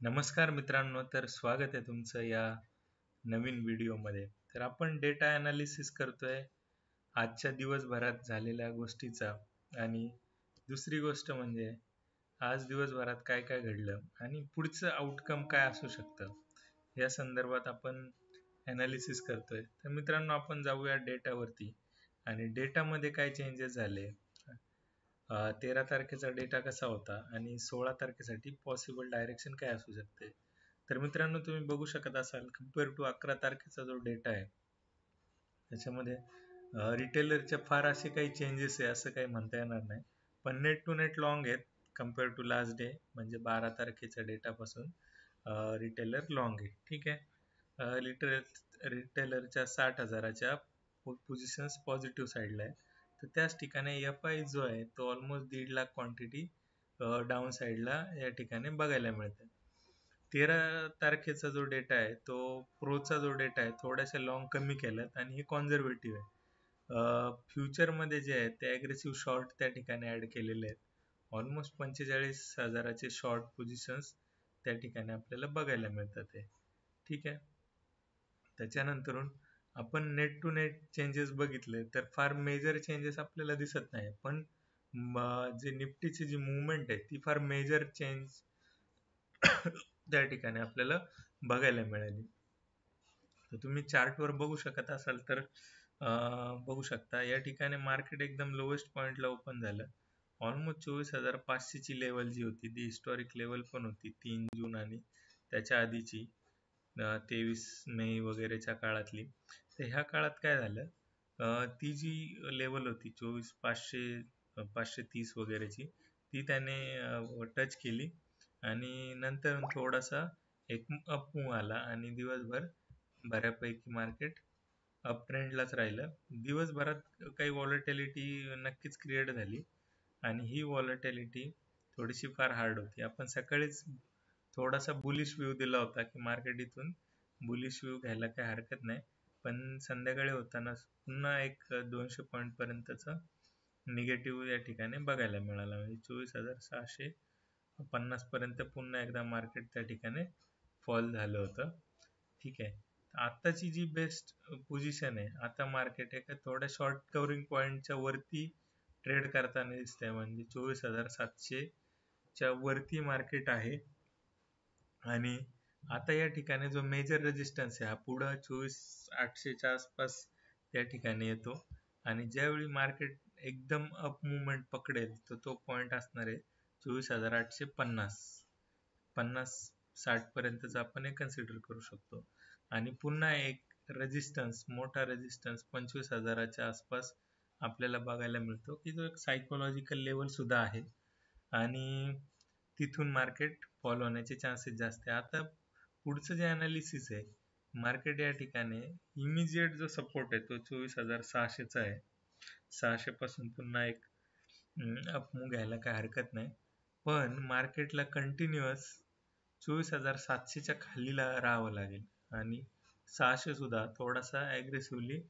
नमस्कार मित्रांनो, तर स्वागत आहे तुमचं या नवीन व्हिडिओमध्ये. तर आपण डेटा ॲनालिसिस करतोय आजच्या दिवसभरात झालेल्या गोष्टीचा. आणि दुसरी गोष्ट म्हणजे आज दिवसभरात काय काय घडलं आणि पुढचं आउटकम काय असू शकतं, या संदर्भात आपण ॲनालिसिस करतोय. तर मित्रांनो, आपण जाऊया डेटावरती आणि डेटामध्ये काय चेंजेस झाले. 13 तारखेचा डेटा कसा होता आणि 16 तारखेसाठी पॉसिबल डायरेक्शन काय असू शकते. तर मित्रांनो, तुम्ही बघू शकत असाल कम्पेअर टू 11 तारखेचा जो डेटा आहे त्याच्यामध्ये रिटेलरच्या फार असे काही चेंजेस आहे असं काही म्हणता येणार नाही. पण नेट टू नेट लॉंग आहेत कम्पेअर टू लास्ट डे, म्हणजे 12 तारखेच्या डेटापासून रिटेलर लॉंग आहे. ठीक आहे. रिटेलरच्या 60,000च्या पोझिशन्स पॉझिटिव्ह साईडला आहे. तर त्याच ठिकाणी एफ आय जो आहे तो ऑलमोस्ट 1.5 लाख क्वांटिटी डाऊन साईडला या ठिकाणी बघायला मिळते. 13 तारखेचा जो डेटा आहे तो प्रोचा जो डेटा आहे थोड्याशा लॉंग कमी केल्यात आणि हे कॉन्झर्वेटिव्ह आहे. फ्युचरमध्ये जे आहे ते ॲग्रेसिव्ह शॉर्ट त्या ठिकाणी ॲड केलेले आहेत. ऑलमोस्ट 45,000चे शॉर्ट पोझिशन्स त्या ठिकाणी आपल्याला बघायला मिळतात आहे. ठीक आहे. त्याच्यानंतरून आपण नेट टू नेट चेंजेस बघितले तर फार मेजर चेंजेस आपल्याला दिसत नाही, पण जे निफ्टीची जी मुवमेंट आहे ती फार मेजर चेंज त्या ठिकाणी आपल्याला बघायला मिळाली. तर तुम्ही चार्टवर बघू शकत असाल तर बघू शकता या ठिकाणी मार्केट एकदम लोएस्ट पॉईंटला ओपन झालं. ऑलमोस्ट 24,500ची लेवल जी होती ती हिस्टॉरिक लेवल पण होती 3 जून आणि त्याच्या आधीची 23 मे वगैरेच्या काळातली. तर ह्या काळात काय झालं, ती जी लेवल होती 24,500 530 वगैरेची ती त्याने टच केली आणि नंतर थोडासा एक अप मूव्ह आला आणि दिवसभर बऱ्यापैकी मार्केट अप ट्रेंडलाच राहिलं. दिवसभरात काही व्हॉलेटिलिटी नक्कीच क्रिएट झाली आणि ही व्हॉलेटिलिटी थोडीशी फार हार्ड होती. आपण सकाळीच थोडासा बुलिश व्ह्यू दिला होता की मार्केट इथून बुलिश व्ह्यू घ्यायला काही हरकत नाही, पण संध्याकाळी होताना पुन्हा एक 200 पॉईंट पर्यंतचा निगेटिव्ह या ठिकाणी बघायला मिळाला. म्हणजे 24,650 पर्यंत पुन्हा एकदा मार्केट त्या ठिकाणी फॉल झालं होतं. ठीक आहे. आताची जी बेस्ट पोझिशन आहे, आता मार्केट एका थोड्या शॉर्ट कव्हरिंग पॉईंटच्या वरती ट्रेड करताना दिसतंय. म्हणजे 24,700 च्या वरती मार्केट आहे आणि आता या ठिकाणी जो मेजर रेजिस्टन्स आहे हा पुढं 24,800च्या आसपास त्या ठिकाणी येतो आणि ज्यावेळी मार्केट एकदम अप मुवमेंट पकडेल तर तो पॉईंट असणार आहे 24,850. 50-60 पर्यंतचा आपण हे कन्सिडर करू शकतो. आणि पुन्हा एक रेजिस्टन्स, मोठा रेजिस्टन्स 25,000च्या आसपास आपल्याला बघायला मिळतो की जो एक सायकोलॉजिकल लेवल सुद्धा आहे आणि तिथून मार्केट फॉल होण्याचे चान्सेस जास्त आहे. आता पुढचं जे अनालिसिस आहे, मार्केट या ठिकाणी इमिजिएट जो सपोर्ट आहे तो 24,600चा आहे. 600 पासून पुन्हा एक अपमूव्ह घ्यायला काही हरकत नाही, पण मार्केटला कंटिन्युअस 24,700च्या खालीला राहावं लागेल आणि 600 सुद्धा थोडासा ॲग्रेसिव्हली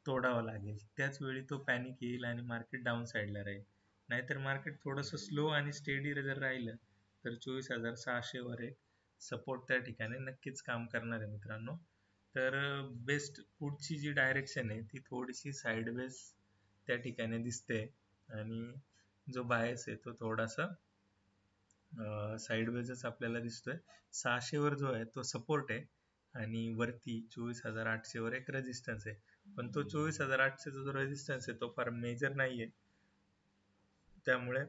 तोडावा लागेल. त्याच वेळी तो पॅनिक येईल आणि मार्केट डाऊन साईडला राहील. नाहीतर मार्केट थोडंसं स्लो आणि स्टेडी जर राहिलं तर 24,600 वर एक सपोर्ट त्या ठिकाणी नक्कीच काम करणार आहे मित्रांनो. तर बेस्ट पुढची जी डायरेक्शन आहे ती थोडीशी साईडवेज त्या ठिकाणी दिसते आणि जो बायस आहे तो थोडासा साईडवेजच आपल्याला दिसतोय. 600 वर जो आहे तो सपोर्ट आहे आणि वरती 24,800 वर एक रेजिस्टन्स आहे, पण तो 24,800चा जो रेजिस्टन्स आहे तो फार मेजर नाहीये. त्यामुळे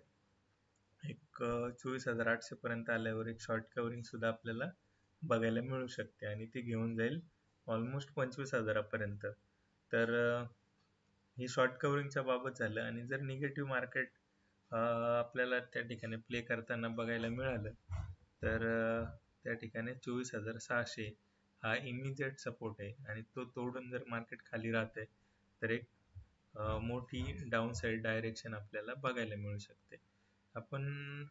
एक 24,800 पर्यंत आल्यावर एक शॉर्ट कव्हरिंग सुद्धा आपल्याला बघायला मिळू शकते आणि ती घेऊन जाईल ऑलमोस्ट 25,000 पर्यंत. तर ही शॉर्ट कव्हरिंगच्या बाबत झालं. आणि जर निगेटिव्ह मार्केट आपल्याला त्या ठिकाणी प्ले करताना बघायला मिळालं तर त्या ठिकाणी 24,600 हा इमिजिएट सपोर्ट आहे आणि तो तोडून जर मार्केट खाली राहते तर एक मोठी डाऊन साईड डायरेक्शन आपल्याला बघायला मिळू शकते. आपण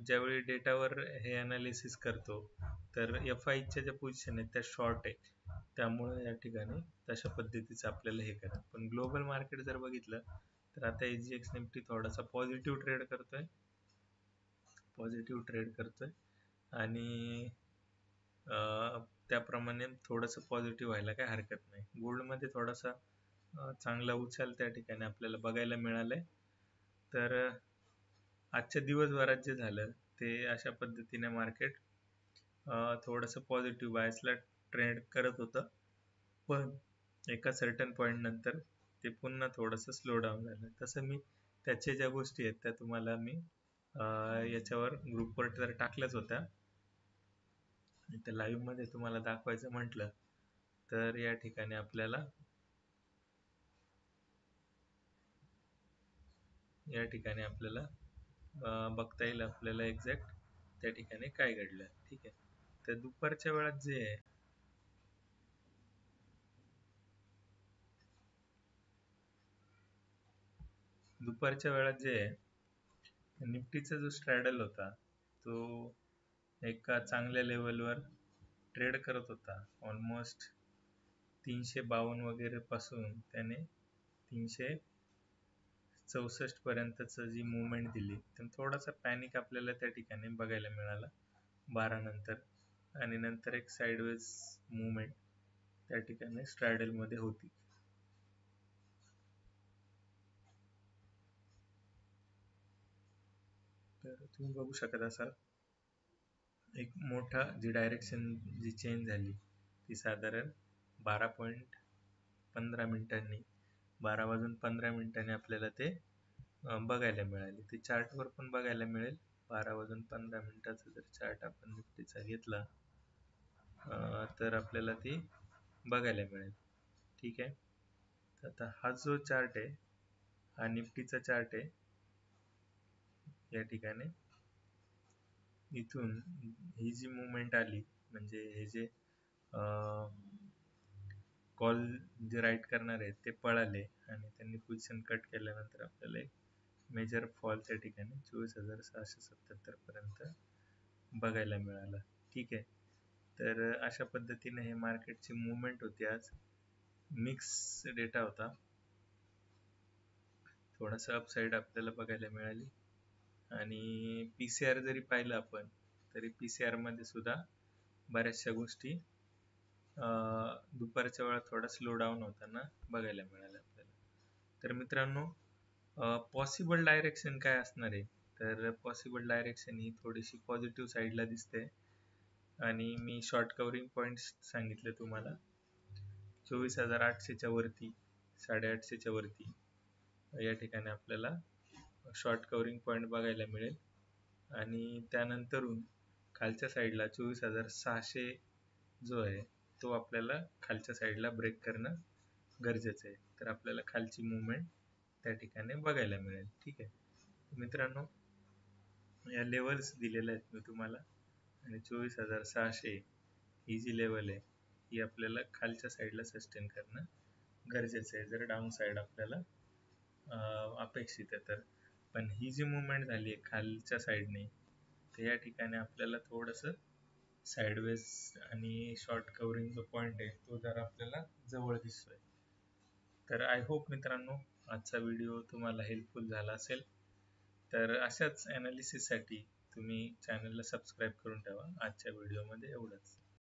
ज्यावेळी डेटावर हे अनालिसिस करतो तर एफ आयच्या ज्या पोझिशन आहेत त्या शॉर्ट आहे, त्यामुळे या ठिकाणी तशा पद्धतीचं आपल्याला हे करा. पण ग्लोबल मार्केट जर बघितलं तर आता एजीएक्स निफ्टी थोडासा पॉझिटिव्ह ट्रेड करतोय आणि त्याप्रमाणे थोडंसं पॉझिटिव्ह व्हायला काही हरकत नाही. गोल्डमध्ये थोडासा चांगला उछाल त्या ठिकाणी आपल्याला बघायला मिळालाय. तर आजच्या दिवसभरात जे झालं ते अशा पद्धतीने मार्केट थोडंसं पॉझिटिव्ह बायसला ट्रेंड करत होतं, पण एका सर्टन पॉईंट नंतर ते पुन्हा थोडंसं स्लो डाऊन झालं. तसं मी त्याच्या ज्या गोष्टी आहेत त्या तुम्हाला मी याच्यावर ग्रुपवर तर टाकल्याच होत्या. त्या लाईव्ह मध्ये तुम्हाला दाखवायचं म्हटलं तर या ठिकाणी आपल्याला बघता येईल आपल्याला एक्झॅक्ट त्या ठिकाणी काय घडलं. ठीक आहे. तर दुपारच्या वेळात जे आहे निफ्टीचा जो स्ट्रॅडल होता तो एका चांगल्या लेवलवर ट्रेड करत होता. ऑलमोस्ट 352 वगैरे पासून त्याने 364 पर्यंतच जी मुवमेंट दिली, तर थोडासा पॅनिक आपल्याला त्या ठिकाणी बघायला मिळाला 12 नंतर, आणि नंतर एक साइडवेज मुवमेंट त्या ठिकाणी स्ट्रॅडल मध्ये होती. तर तुम्ही बघू शकत असाल एक मोठा जी डायरेक्शन जी चेंज झाली ती साधारण 12.15 मिनिटांनी 12 वाजून 15 मिनिटांनी आपल्याला ते बघायला मिळाली. ते चार्टवर पण बघायला मिळेल. 12 वाजून 15 मिनिटाचा जर चार्ट आपण निफ्टीचा घेतला तर आपल्याला ती बघायला मिळेल. ठीक आहे. आता हा जो चार्ट आहे हा निफ्टीचा चार्ट आहे. या ठिकाणी इथून ही जी मुवमेंट आली म्हणजे हे जे कॉल जे राईट करणार आहेत ते पळाले आणि त्यांनी पोझिशन कट केल्यानंतर आपल्याला एक मेजर फॉल त्या ठिकाणी 24,677 पर्यंत बघायला मिळाला. ठीक आहे. तर अशा पद्धतीने हे मार्केटची मुवमेंट होती. आज मिक्स डेटा होता. थोडासा अपसाईड आपल्याला बघायला मिळाली आणि पीसीआर जरी पाहिलं आपण तरी पीसीआर मध्ये सुद्धा बऱ्याचशा गोष्टी दुपारच्या वेळात थोडा स्लो डाऊन होताना बघायला मिळालं आपल्याला. तर मित्रांनो, पॉसिबल डायरेक्शन काय असणार आहे, तर पॉसिबल डायरेक्शन ही थोडीशी पॉझिटिव्ह साईडला दिसते आणि मी शॉर्ट कव्हरिंग पॉईंट्स सांगितले तुम्हाला. 24,800च्या वरती, 850च्या वरती या ठिकाणी आपल्याला शॉर्ट कव्हरिंग पॉईंट बघायला मिळेल आणि त्यानंतरून खालच्या साईडला 24,600 जो आहे तो आपल्याला खालच्या साईडला ब्रेक करणं गरजेचं आहे. तर आपल्याला खालची मुवमेंट त्या ठिकाणी बघायला मिळेल. ठीक आहे मित्रांनो, या लेवल्स दिलेल्या आहेत मी तुम्हाला आणि 24,600 ही जी लेवल आहे ही आपल्याला खालच्या साईडला सस्टेन करणं गरजेचं आहे जर डाऊन साईड आपल्याला अपेक्षित आहे तर. पण ही जी मुवमेंट झाली आहे खालच्या साईडने तर या ठिकाणी आपल्याला थोडंसं साइडवेज आणि शॉर्ट कव्हरिंग जो पॉइंट आहे तो जरा आपल्याला जवळ दिसतोय. तर आय होप मित्रांनो आजचा व्हिडिओ तुम्हाला हेल्पफुल झाला असेल. तर अशाच ॲनालिसिससाठी तुम्ही चॅनलला सबस्क्राईब करून ठेवा. आजच्या व्हिडिओमध्ये एवढंच.